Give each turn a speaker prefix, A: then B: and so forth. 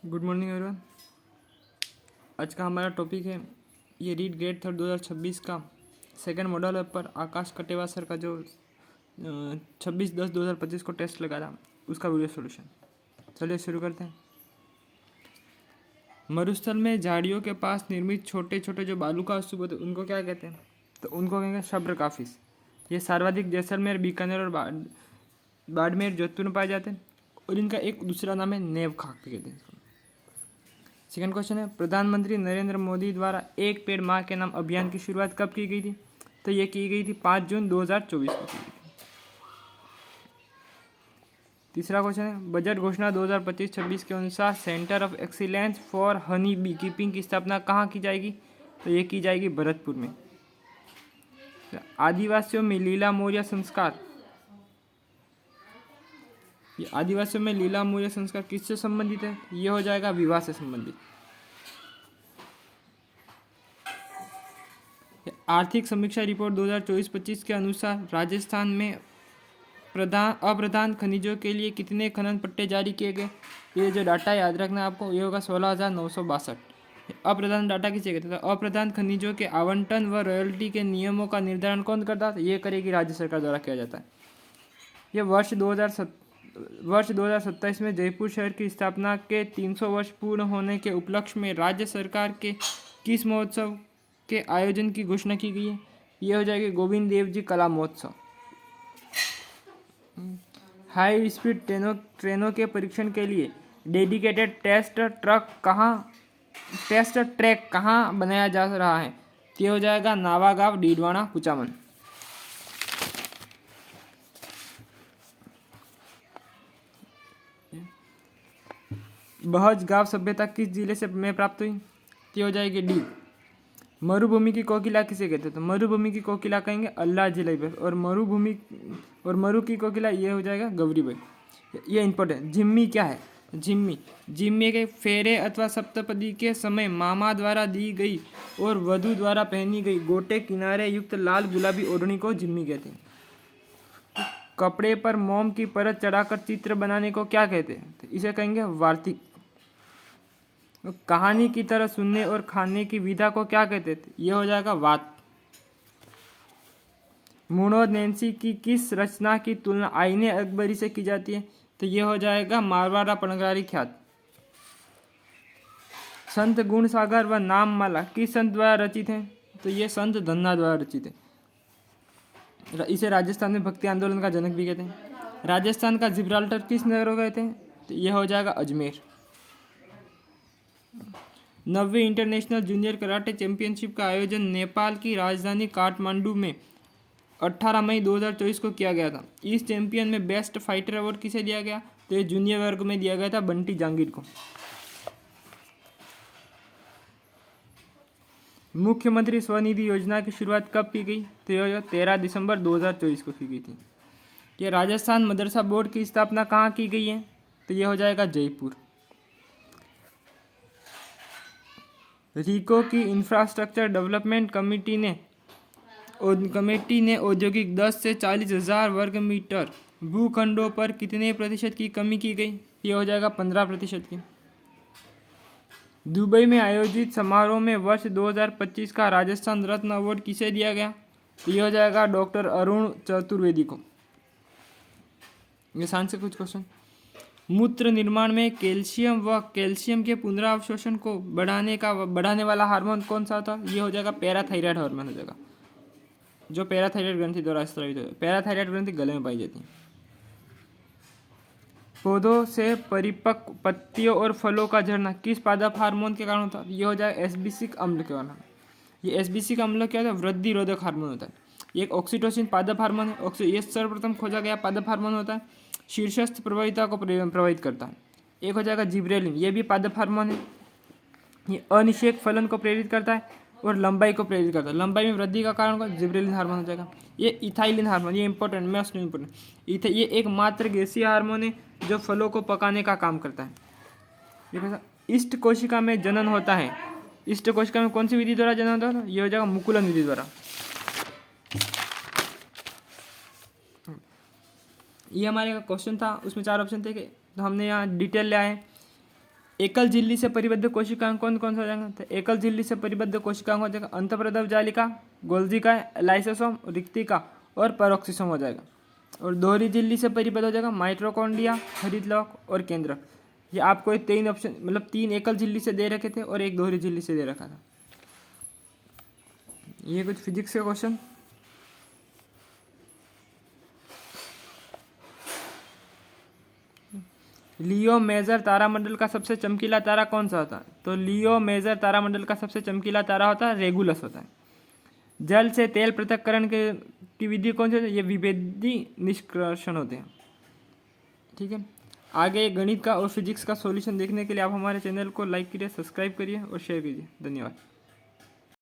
A: Good morning everyone. आज का हमारा टॉपिक है ये रीड ग्रेड थर्ड 2026 का सेकंड मॉडल पर आकाश कटेवा सर का जो 26/10/2025 को टेस्ट लगा था उसका वीडियो सॉल्यूशन। चलिए शुरू करते हैं। मरुस्थल में झाड़ियों के पास निर्मित छोटे छोटे जो बालू का स्तूप होते हैं उनको क्या कहते हैं? तो उनको कहेंगे शब्र काफिस। ये सर्वाधिक जैसलमेर, बीकानेर और बाड़मेर, जोधपुर में पाए जाते हैं और इनका एक दूसरा नाम है नेव खाक भी कहते हैं इसको। सेकंड क्वेश्चन है, प्रधानमंत्री नरेंद्र मोदी द्वारा एक पेड़ माँ के नाम अभियान की शुरुआत कब की गई थी? तो ये की गई थी 5 जून 2024 को की गई थी। तीसरा क्वेश्चन है, बजट घोषणा 2025-26 के अनुसार centre of excellence for honey bee keeping की स्थापना कहाँ की जाएगी? तो ये की जाएगी भरतपुर में। आदिवासियों में लीला मौर्य संस्कार, ये आदिवासियों में लीला मौर्य संस्कार किससे संबंधित है? ये हो जाएगा विवाह से संबंधित। आर्थिक समीक्षा रिपोर्ट 2024-25 के अनुसार राजस्थान में अप्रधान खनिजों के लिए कितने खनन पट्टे जारी किए गए? ये जो डाटा याद रखना आपको, ये होगा 16,962। अप्रधान डाटा किसे कहते हैं? अप्रधान खनिजों के आवंटन व रॉयल्टी के नियमों का निर्धारण कौन करता है? ये करेगी राज्य सरकार द्वारा किया जाता है। ये वर्ष 2027 में जयपुर शहर की स्थापना के 300 वर्ष पूर्ण होने के उपलक्ष्य में राज्य सरकार के किस महोत्सव के आयोजन की घोषणा की गई है? ये हो जाएगी गोविंद देव जी कला महोत्सव। हाई स्पीड ट्रेनों के परीक्षण के लिए डेडिकेटेड टेस्ट ट्रैक कहाँ बनाया जा रहा है? ये हो जाएगा नावागांव, डीडवाना, कुचामन। बहज गांव सभ्यता किस जिले से में प्राप्त हुई? ये हो जाएगी डी। मरुभूमि की कोकिला किसे कहते हैं? तो मरुभूमि की कोकिला कहेंगे अल्लाह जिले पर। और मरु की कोकिला ये हो जाएगा गौरी भाई। ये इंपॉर्टेंट। जिम्मी क्या है? जिम्मी के फेरे अथवा सप्तपदी के समय मामा द्वारा दी गई और वधु द्वारा पहनी गई गोटे किनारे युक्त लाल गुलाबी ओढ़नी को जिम्मी कहते हैं। कपड़े पर मोम की परत चढ़ाकर चित्र बनाने को क्या कहते हैं? तो इसे कहेंगे वार्तिक। कहानी की तरह सुनने और खाने की विधा को क्या कहते थे? ये हो जाएगा वात। मुनोद नैन्सी की किस रचना की तुलना आईने अकबरी से की जाती है? तो ये हो जाएगा मारवाड़ा पनगारी ख्यात। संत गुण सागर व नाममाला किस संत द्वारा रचित है? तो ये संत धन्ना द्वारा रचित है। इसे राजस्थान में भक्ति आंदोलन का जनक भी कहते हैं। राजस्थान का जिब्राल्टर किस नगर को कहते हैं? तो ये हो जाएगा अजमेर। 90वीं इंटरनेशनल जूनियर कराटे चैंपियनशिप का आयोजन नेपाल की राजधानी काठमांडू में 18 मई 2024 को किया गया था। इस चैंपियन में बेस्ट फाइटर अवार्ड किसे दिया गया? तो ये जूनियर वर्ग में दिया गया था बंटी जहांगीर को। मुख्यमंत्री स्वनिधि योजना की शुरुआत कब की गई? तो यह 13 दिसंबर 2024 को की गई थी। ये राजस्थान मदरसा बोर्ड की स्थापना कहाँ की गई है? तो यह हो जाएगा जयपुर। रीको की इंफ्रास्ट्रक्चर डेवलपमेंट कमेटी ने औद्योगिक 10 से 40 हज़ार वर्ग मीटर भूखंडों पर कितने प्रतिशत की कमी की गई? ये हो जाएगा 15% की। दुबई में आयोजित समारोह में वर्ष 2025 का राजस्थान रत्न अवार्ड किसे दिया गया? तो ये हो जाएगा डॉक्टर अरुण चतुर्वेदी को। ये साइंस से कुछ क्वेश्चन। मूत्र निर्माण में कैल्शियम के पुनरावशोषण को बढ़ाने वाला हार्मोन कौन सा था? ये हो जाएगा पैराथायराइड हार्मोन हो जाएगा, जो पैराथायराइड ग्रंथि द्वारा स्रावित होता है। पैराथायराइड ग्रंथि गले में पाई जाती है। पौधों से परिपक्व पत्तियों और फलों का झड़ना किस पादप हार्मोन के कारण होता है? ये हो जाएगा एस्बिसिक अम्ल के कारण। ये एस्बिसिक अम्ल क्या होता है? वृद्धि रोधक हार्मोन होता है। एक ऑक्सीटोसिन पादप हार्मोन है। ये सर्वप्रथम खोजा गया पादप हार्मोन होता है, शीर्षस्थ प्रभाविता को प्रभावित करता है। एक हो जाएगा जिब्रेलिन, ये भी पादप हार्मोन है। ये अनिषेक फलन को प्रेरित करता है और लंबाई को प्रेरित करता है। लंबाई में वृद्धि का कारण को जिब्रेलिन हार्मोन हो जाएगा। ये इथाइलिन हार्मोन, ये इंपॉर्टेंट, मोस्ट इंपॉर्टेंट। ये एक मात्र गैसीय हार्मोन है जो फलों को पकाने का काम करता है। इष्ट कोशिका में जनन होता है। इष्ट कोशिका में कौन सी विधि द्वारा जनन होता है? ये हो जाएगा मुकुलन विधि द्वारा। ये हमारे क्वेश्चन था, उसमें 4 ऑप्शन थे तो हमने यहाँ डिटेल ले आए। एकल झिल्ली से परिबद्ध कोशिकांग कौन कौन सा हो जाएगा? तो एकल झिल्ली से परिबद्ध कोशिकांग हो जाएगा अंतःप्रदव जालिका, गोल्जिका, लाइसोसोम, रिक्तिका और पेरोक्सिसोम हो जाएगा। और दोहरी झिल्ली से परिबद्ध हो जाएगा माइटोकॉन्ड्रिया, हरितलॉक और केंद्रक। ये आपको एक 3 ऑप्शन मतलब 3 एकल झिल्ली से दे रखे थे और एक दोहरी झिल्ली से दे रखा था। ये कुछ फिजिक्स के क्वेश्चन। लियो मेजर तारामंडल का सबसे चमकीला तारा कौन सा होता है? तो लियो मेजर तारामंडल का सबसे चमकीला तारा होता है रेगुलस होता है। जल से तेल पृथक्करण की विधि कौन सी होती है? ये विभेदी निष्कर्षण होते हैं। ठीक है, आगे गणित का और फिजिक्स का सॉल्यूशन देखने के लिए आप हमारे चैनल को लाइक करिए, सब्सक्राइब करिए और शेयर कीजिए। धन्यवाद।